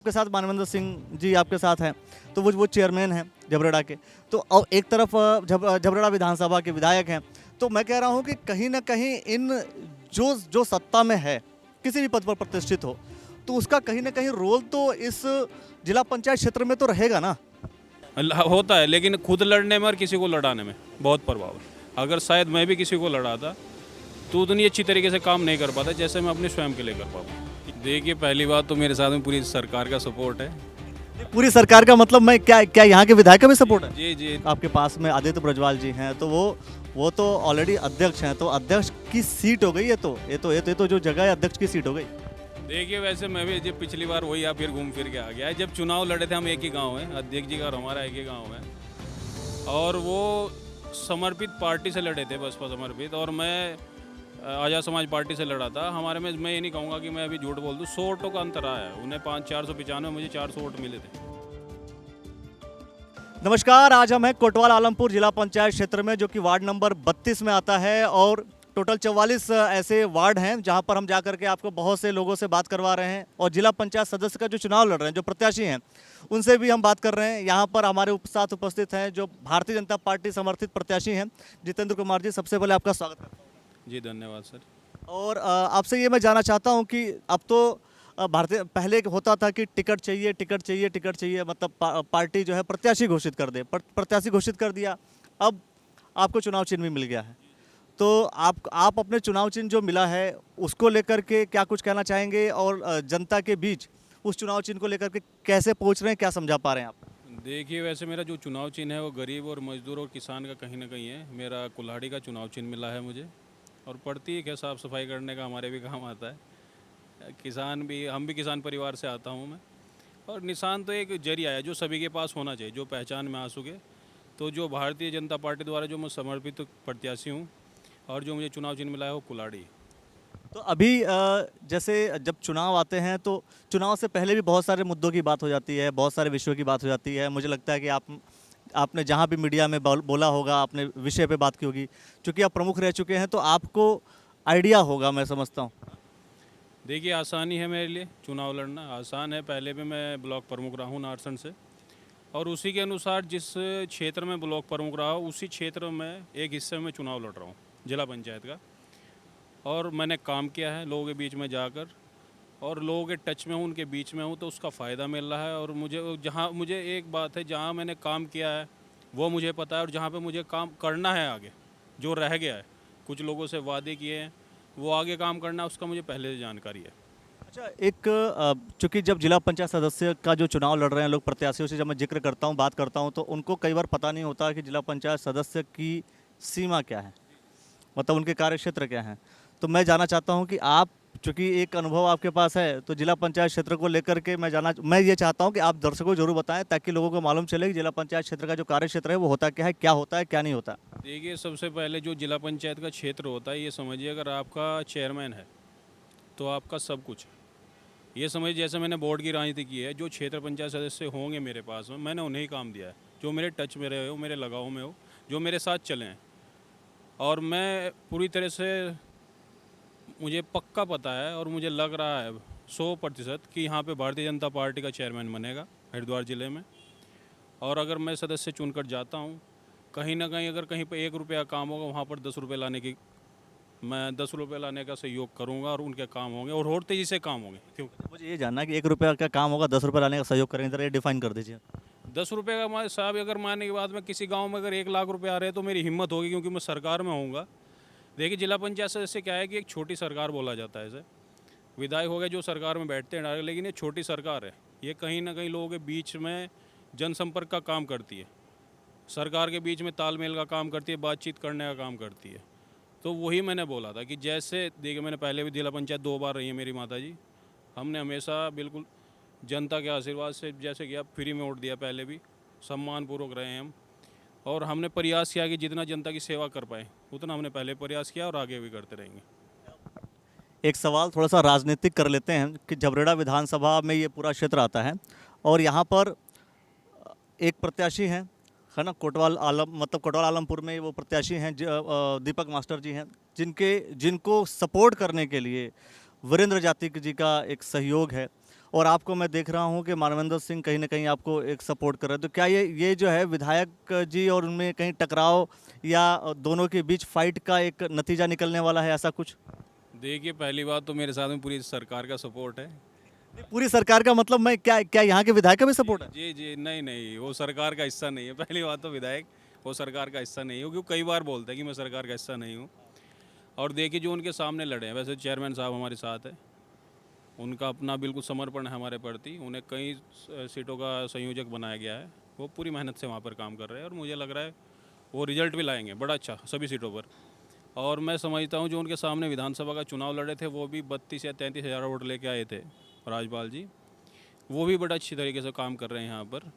आपके साथ मानवेंद्र सिंह जी आपके साथ हैं, तो वो चेयरमैन हैं झबरेड़ा के। तो और एक तरफ झबरेड़ा विधानसभा के विधायक हैं। तो मैं कह रहा हूं कि कहीं ना कहीं इन जो जो सत्ता में है, किसी भी पद पर प्रतिष्ठित हो, तो उसका कहीं ना कहीं रोल तो इस जिला पंचायत क्षेत्र में तो रहेगा ना। होता है, लेकिन खुद लड़ने में और किसी को लड़ाने में बहुत प्रभाव है। अगर शायद मैं भी किसी को लड़ाता तो उतनी अच्छी तरीके से काम नहीं कर पाता जैसे मैं अपने स्वयं के लिए कर पाता। देखिए, पहली बात तो मेरे साथ में पूरी सरकार का सपोर्ट है। पूरी सरकार का मतलब मैं क्या क्या यहाँ के विधायक का भी सपोर्ट है? जी जी। आपके पास में आदित्य ब्रजवाल जी हैं, तो वो तो ऑलरेडी अध्यक्ष हैं, तो अध्यक्ष की सीट हो गई है। ये तो जो जगह है अध्यक्ष की सीट हो गई। देखिए, वैसे मैं भी जब पिछली बार वही या फिर घूम फिर के आ गया। जब चुनाव लड़े थे हम एक ही गांव है, अध्यक्ष जी का और हमारा एक ही गांव है, और वो समर्पित पार्टी से लड़े थे, बसपा समर्पित, और मैं आज़ाद समाज पार्टी से लड़ा था। हमारे में मैं ये नहीं कहूँगा कि मैं अभी झूठ बोल दूँ, 100 वोटों का अंतर आया है। उन्हें 495, मुझे 400 वोट मिले थे। नमस्कार, आज हम हैं कोतवाल आलमपुर जिला पंचायत क्षेत्र में, जो कि वार्ड नंबर 32 में आता है। और टोटल 44 ऐसे वार्ड हैं जहां पर हम जाकर के आपको बहुत से लोगों से बात करवा रहे हैं, और जिला पंचायत सदस्य का जो चुनाव लड़ रहे हैं, जो प्रत्याशी हैं, उनसे भी हम बात कर रहे हैं। यहाँ पर हमारे साथ उपस्थित हैं जो भारतीय जनता पार्टी समर्थित प्रत्याशी हैं, जितेंद्र कुमार जी। सबसे पहले आपका स्वागत करता हूँ। जी धन्यवाद सर। और आपसे ये मैं जानना चाहता हूँ कि अब तो भारतीय पहले होता था कि टिकट चाहिए, टिकट चाहिए, टिकट चाहिए, मतलब पार्टी जो है प्रत्याशी घोषित कर दे, प्रत्याशी घोषित कर दिया। अब आपको चुनाव चिन्ह भी मिल गया है, तो आप अपने चुनाव चिन्ह जो मिला है उसको लेकर के क्या कुछ कहना चाहेंगे, और जनता के बीच उस चुनाव चिन्ह को लेकर के कैसे पहुँच रहे हैं, क्या समझा पा रहे हैं आप? देखिए, वैसे मेरा जो चुनाव चिन्ह है वो गरीब और मजदूर और किसान का कहीं ना कहीं है। मेरा कुल्हाड़ी का चुनाव चिन्ह मिला है मुझे, और प्रतीक है, साफ़ सफाई करने का हमारे भी काम आता है। किसान भी, हम भी किसान परिवार से आता हूँ मैं। और निशान तो एक जरिया है जो सभी के पास होना चाहिए, जो पहचान में आ सके। तो जो भारतीय जनता पार्टी द्वारा जो मैं समर्पित प्रत्याशी हूँ, और जो मुझे चुनाव चिन्ह मिला है वो कुल्हाड़ी। तो अभी जैसे जब चुनाव आते हैं, तो चुनाव से पहले भी बहुत सारे मुद्दों की बात हो जाती है, बहुत सारे विषयों की बात हो जाती है। मुझे लगता है कि आपने जहाँ भी मीडिया में बोला होगा, आपने विषय पे बात की होगी। क्योंकि आप प्रमुख रह चुके हैं, तो आपको आइडिया होगा, मैं समझता हूँ। देखिए, आसानी है मेरे लिए, चुनाव लड़ना आसान है। पहले भी मैं ब्लॉक प्रमुख रहा हूँ नारसन से, और उसी के अनुसार जिस क्षेत्र में ब्लॉक प्रमुख रहा हूँ उसी क्षेत्र में एक हिस्से में चुनाव लड़ रहा हूँ जिला पंचायत का। और मैंने काम किया है लोगों के बीच में जाकर, और लोगों के टच में हूँ, उनके बीच में हूँ, तो उसका फ़ायदा मिल रहा है। और मुझे एक बात है, जहाँ मैंने काम किया है वो मुझे पता है, और जहाँ पे मुझे काम करना है आगे, जो रह गया है, कुछ लोगों से वादे किए हैं, वो आगे काम करना है, उसका मुझे पहले से जानकारी है। अच्छा, चूंकि जब जिला पंचायत सदस्य का जो चुनाव लड़ रहे हैं लोग, प्रत्याशियों से जब मैं जिक्र करता हूँ, बात करता हूँ, तो उनको कई बार पता नहीं होता कि जिला पंचायत सदस्य की सीमा क्या है, मतलब उनके कार्य क्षेत्र क्या हैं। तो मैं जानना चाहता हूं कि आप, चूंकि एक अनुभव आपके पास है, तो जिला पंचायत क्षेत्र को लेकर के मैं ये चाहता हूं कि आप दर्शकों को जरूर बताएं, ताकि लोगों को मालूम चले कि जिला पंचायत क्षेत्र का जो कार्य क्षेत्र है वो होता क्या है, क्या होता है, क्या नहीं होता। देखिए, सबसे पहले जो जिला पंचायत का क्षेत्र होता है, ये समझिए, अगर आपका चेयरमैन है तो आपका सब कुछ है। ये समझिए, जैसे मैंने बोर्ड की राजनीति की है, जो क्षेत्र पंचायत सदस्य होंगे मेरे पास में, मैंने उन्हें ही काम दिया है, जो मेरे टच में रहे हो, मेरे लगाव में हो, जो मेरे साथ चले हैं। और मैं पूरी तरह से, मुझे पक्का पता है और मुझे लग रहा है 100% कि यहाँ पे भारतीय जनता पार्टी का चेयरमैन बनेगा हरिद्वार ज़िले में। और अगर मैं सदस्य चुनकर जाता हूँ, कहीं ना कहीं अगर कहीं पर 1 रुपया काम होगा, वहाँ पर 10 रुपये लाने की, मैं 10 रुपये लाने का सहयोग करूँगा, और उनके काम होंगे और तेज़ी से काम होंगे। क्यों? मुझे ये जानना है कि 1 रुपया का काम होगा, 10 रुपये लाने का सहयोग करेंगे, जरा ये डिफाइन कर दीजिए। 10 रुपये का हमारे साहब अगर मानने के बाद में किसी गांव में अगर 1 लाख रुपए आ रहे हैं तो मेरी हिम्मत होगी, क्योंकि मैं सरकार में होऊंगा। देखिए, जिला पंचायत सदस्य क्या है कि एक छोटी सरकार बोला जाता है इसे। विधायक हो गए जो सरकार में बैठते हैं, लेकिन ये छोटी सरकार है। ये कहीं ना कहीं लोगों के बीच में जनसंपर्क का काम करती है, सरकार के बीच में तालमेल का काम करती है, बातचीत करने का काम करती है। तो वही मैंने बोला था कि जैसे देखिए, मैंने पहले भी जिला पंचायत 2 बार रही है मेरी माता जी। हमने हमेशा बिल्कुल जनता के आशीर्वाद से, जैसे कि आप फ्री में वोट दिया, पहले भी सम्मानपूर्वक रहे हैं हम। और हमने प्रयास किया कि जितना जनता की सेवा कर पाए उतना हमने पहले प्रयास किया, और आगे भी करते रहेंगे। एक सवाल थोड़ा सा राजनीतिक कर लेते हैं कि झबरेड़ा विधानसभा में ये पूरा क्षेत्र आता है, और यहाँ पर एक प्रत्याशी हैं, है ना, कोतवाल आलमपुर में वो प्रत्याशी हैं, दीपक मास्टर जी हैं, जिनको सपोर्ट करने के लिए वीरेंद्र जातिक जी का एक सहयोग है। और आपको मैं देख रहा हूँ कि मानवेंद्र सिंह कहीं ना कहीं आपको एक सपोर्ट कर रहे हैं, तो क्या ये जो है विधायक जी और उनमें कहीं टकराव या दोनों के बीच फाइट का एक नतीजा निकलने वाला है, ऐसा कुछ? देखिए, पहली बात तो मेरे साथ में पूरी सरकार का सपोर्ट है। नहीं, पूरी सरकार का मतलब मैं क्या क्या यहाँ के विधायक का भी सपोर्ट है? जी जी, नहीं नहीं, वो सरकार का हिस्सा नहीं है। पहली बात तो विधायक वो सरकार का हिस्सा नहीं है, क्योंकि कई बार बोलते हैं कि मैं सरकार का हिस्सा नहीं हूँ। और देखिए, जो उनके सामने लड़े हैं, वैसे चेयरमैन साहब हमारे साथ है, उनका अपना बिल्कुल समर्पण है हमारे प्रति। उन्हें कई सीटों का संयोजक बनाया गया है, वो पूरी मेहनत से वहाँ पर काम कर रहे हैं और मुझे लग रहा है वो रिजल्ट भी लाएंगे बड़ा अच्छा सभी सीटों पर। और मैं समझता हूँ जो उनके सामने विधानसभा का चुनाव लड़े थे, वो भी 32 या 33 हज़ार वोट लेके आए थे, राजपाल जी, वो भी बड़ा अच्छी तरीके से काम कर रहे हैं यहाँ पर।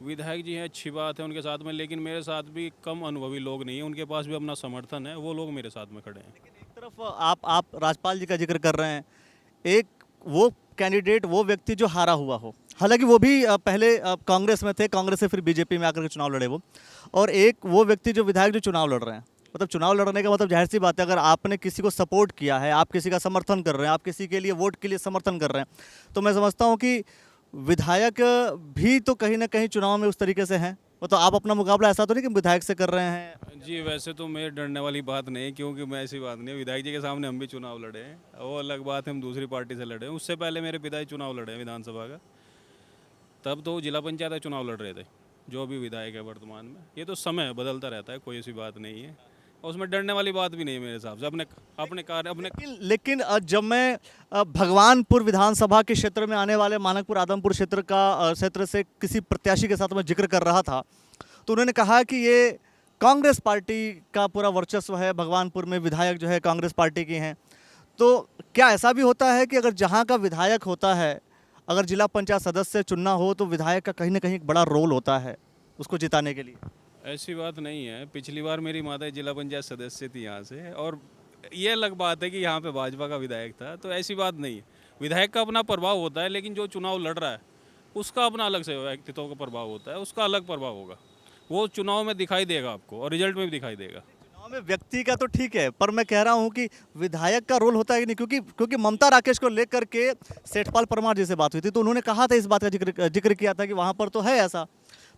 विधायक जी हैं, अच्छी बात है उनके साथ में, लेकिन मेरे साथ भी कम अनुभवी लोग नहीं हैं, उनके पास भी अपना समर्थन है, वो लोग मेरे साथ में खड़े हैं। एक तरफ आप राजपाल जी का जिक्र कर रहे हैं, एक वो कैंडिडेट, वो व्यक्ति जो हारा हुआ हो, हालांकि वो भी पहले कांग्रेस में थे, कांग्रेस से फिर बीजेपी में आकर के चुनाव लड़े वो, और एक वो व्यक्ति जो विधायक जो चुनाव लड़ रहे हैं। मतलब चुनाव लड़ने का मतलब जाहिर सी बात है, अगर आपने किसी को सपोर्ट किया है, आप किसी का समर्थन कर रहे हैं, आप किसी के लिए वोट के लिए समर्थन कर रहे हैं, तो मैं समझता हूँ कि विधायक भी तो कहीं ना कहीं चुनाव में उस तरीके से हैं। वो तो आप अपना मुकाबला ऐसा तो नहीं कि विधायक से कर रहे हैं? जी, वैसे तो मेरे डरने वाली बात नहीं है, क्योंकि मैं ऐसी बात नहीं है, विधायक जी के सामने हम भी चुनाव लड़े हैं, वो अलग बात है, हम दूसरी पार्टी से लड़े हैं। उससे पहले मेरे पिताजी चुनाव लड़े हैं विधानसभा का, तब तो वो जिला पंचायत का चुनाव लड़ रहे थे, जो अभी विधायक है वर्तमान में। ये तो समय है, बदलता रहता है, कोई ऐसी बात नहीं है, और उसमें डरने वाली बात भी नहीं है मेरे हिसाब से। अपने अपने कार्य अपने लेकिन जब मैं भगवानपुर विधानसभा के क्षेत्र में आने वाले मानकपुर आदमपुर क्षेत्र का क्षेत्र से किसी प्रत्याशी के साथ मैं जिक्र कर रहा था, तो उन्होंने कहा कि ये कांग्रेस पार्टी का पूरा वर्चस्व है, भगवानपुर में विधायक जो है कांग्रेस पार्टी की हैं। तो क्या ऐसा भी होता है कि अगर जहाँ का विधायक होता है, अगर जिला पंचायत सदस्य चुनना हो, तो विधायक का कहीं ना कहीं एक बड़ा रोल होता है उसको जिताने के लिए? ऐसी बात नहीं है। पिछली बार मेरी माता जिला पंचायत सदस्य थी यहाँ से, और ये अलग बात है कि यहाँ पे भाजपा का विधायक था, तो ऐसी बात नहीं है। विधायक का अपना प्रभाव होता है, लेकिन जो चुनाव लड़ रहा है उसका अपना अलग से व्यक्तित्व का प्रभाव होता है, उसका अलग प्रभाव होगा, वो चुनाव में दिखाई देगा आपको और रिजल्ट में भी दिखाई देगा। चुनाव में व्यक्ति का तो ठीक है, पर मैं कह रहा हूं कि विधायक का रोल होता है कि नहीं, क्योंकि क्योंकि ममता राकेश को लेकर के सेठपाल परमार जी से बात हुई थी, तो उन्होंने कहा था, इस बात का जिक्र किया था कि वहां पर तो है ऐसा,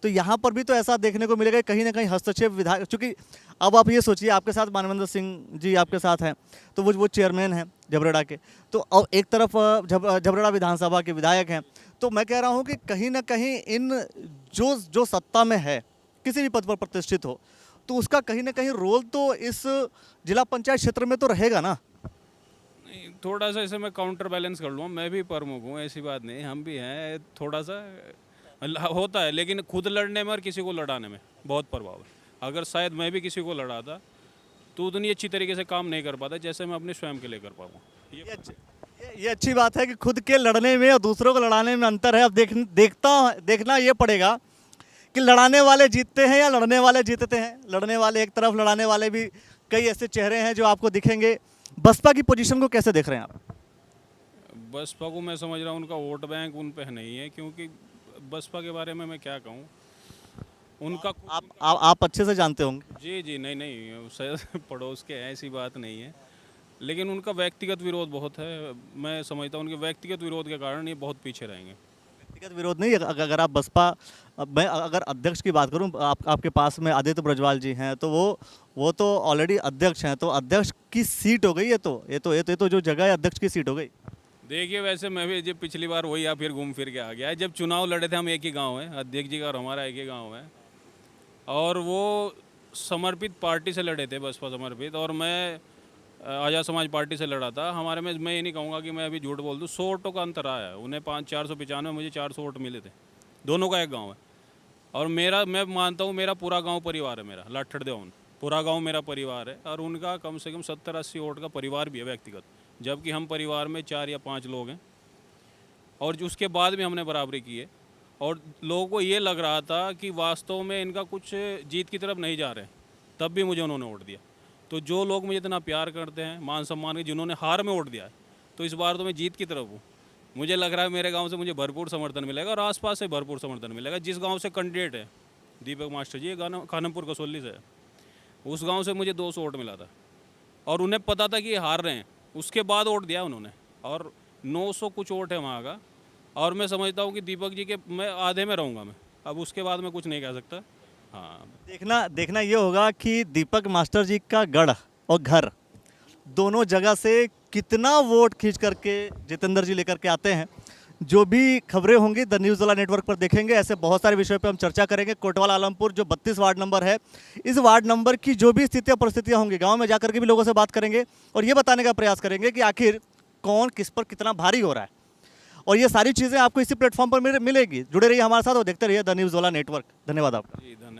तो यहाँ पर भी तो ऐसा देखने को मिलेगा, कहीं ना कहीं हस्तक्षेप विधायक। चूंकि अब आप ये सोचिए, आपके साथ मानवेंद्र सिंह जी आपके साथ हैं, तो वो चेयरमैन हैं झबरेड़ा के, तो अब एक तरफ झबरेड़ा विधानसभा के विधायक हैं, तो मैं कह रहा हूँ कि कहीं ना कहीं इन जो सत्ता में है, किसी भी पद पर प्रतिष्ठित हो, तो उसका कहीं ना कहीं रोल तो इस जिला पंचायत क्षेत्र में तो रहेगा ना। नहीं, थोड़ा सा इसे मैं काउंटर बैलेंस कर लूँगा, मैं भी प्रमुख हूँ, ऐसी बात नहीं, हम भी हैं, थोड़ा सा होता है, लेकिन खुद लड़ने में और किसी को लड़ाने में बहुत प्रभाव है। अगर शायद मैं भी किसी को लड़ाता तो उतनी अच्छी तरीके से काम नहीं कर पाता जैसे मैं अपने स्वयं के लिए कर पाऊँ। ये अच्छी बात है कि खुद के लड़ने में और दूसरों को लड़ाने में अंतर है। अब देखना ये पड़ेगा कि लड़ाने वाले जीतते हैं या लड़ने वाले जीतते हैं। लड़ने वाले एक तरफ, लड़ाने वाले भी कई ऐसे चेहरे हैं जो आपको दिखेंगे। बसपा की पोजीशन को कैसे देख रहे हैं आप? बसपा को मैं समझ रहा हूँ उनका वोट बैंक उन पे नहीं है, क्योंकि बसपा के बारे में मैं क्या कहूँ, उनका आप अच्छे से जानते होंगे। जी जी, नहीं नहीं, शायद पड़ोस के हैं, ऐसी बात नहीं है, लेकिन उनका व्यक्तिगत विरोध बहुत है। मैं समझता हूँ उनके व्यक्तिगत विरोध के कारण ये बहुत पीछे रहेंगे। व्यक्तिगत विरोध नहीं, अगर आप बसपा, मैं अगर अध्यक्ष की बात करूं, आपके पास में आदित्य ब्रजवाल जी हैं, तो वो तो ऑलरेडी अध्यक्ष हैं, तो अध्यक्ष की सीट हो गई है, ये तो जो जगह है अध्यक्ष की सीट हो गई। देखिए, वैसे मैं भी जब पिछली बार वही या फिर घूम फिर के आ गया है, जब चुनाव लड़े थे हम एक ही गांव है, अध्यक्ष जी का और हमारा एक ही गांव है, और वो समर्पित पार्टी से लड़े थे, बसपा समर्पित, और मैं आज़ाद समाज पार्टी से लड़ा था। हमारे में मैं ये नहीं कहूँगा कि मैं अभी झूठ बोल दूँ, 100 वोटों का अंतर आया है, उन्हें 495, मुझे 400 वोट मिले थे, दोनों का एक गाँव है। और मैं मानता हूँ मेरा पूरा गाँव परिवार है, मेरा लाठड़ देवन पूरा गाँव मेरा परिवार है, और उनका कम से कम 70-80 वोट का परिवार भी है व्यक्तिगत, जबकि हम परिवार में 4 या 5 लोग हैं, और जो उसके बाद भी हमने बराबरी की है। और लोगों को ये लग रहा था कि वास्तव में इनका कुछ जीत की तरफ नहीं जा रहे, तब भी मुझे उन्होंने वोट दिया। तो जो लोग मुझे इतना प्यार करते हैं, मान सम्मान के, जिन्होंने हार में वोट दिया है, तो इस बार तो मैं जीत की तरफ हूँ। मुझे लग रहा है मेरे गांव से मुझे भरपूर समर्थन मिलेगा, और आसपास से भरपूर समर्थन मिलेगा। जिस गांव से कैंडिडेट है दीपक मास्टर जी, खानमपुर कसौली से है, उस गांव से मुझे 200 वोट मिला था, और उन्हें पता था कि ये हार रहे हैं, उसके बाद वोट दिया उन्होंने, और 900 कुछ वोट है वहाँ का, और मैं समझता हूँ कि दीपक जी के मैं आधे में रहूँगा मैं, अब उसके बाद मैं कुछ नहीं कह सकता। हाँ, देखना देखना ये होगा कि दीपक मास्टर जी का गढ़ और घर दोनों जगह से कितना वोट खींच करके जितेंद्र जी लेकर के आते हैं। जो भी खबरें होंगी द न्यूज़ वाला नेटवर्क पर देखेंगे। ऐसे बहुत सारे विषयों पे हम चर्चा करेंगे। कोतवाल आलमपुर जो 32 वार्ड नंबर है, इस वार्ड नंबर की जो भी स्थितियाँ परिस्थितियाँ होंगी, गांव में जाकर के भी लोगों से बात करेंगे और ये बताने का प्रयास करेंगे कि आखिर कौन किस पर कितना भारी हो रहा है। और ये सारी चीज़ें आपको इसी प्लेटफॉर्म पर मिलेगी। जुड़े रहिए हमारे साथ और देखते रहिए द न्यूज़ वाला नेटवर्क। धन्यवाद आपका। जी धन्यवाद।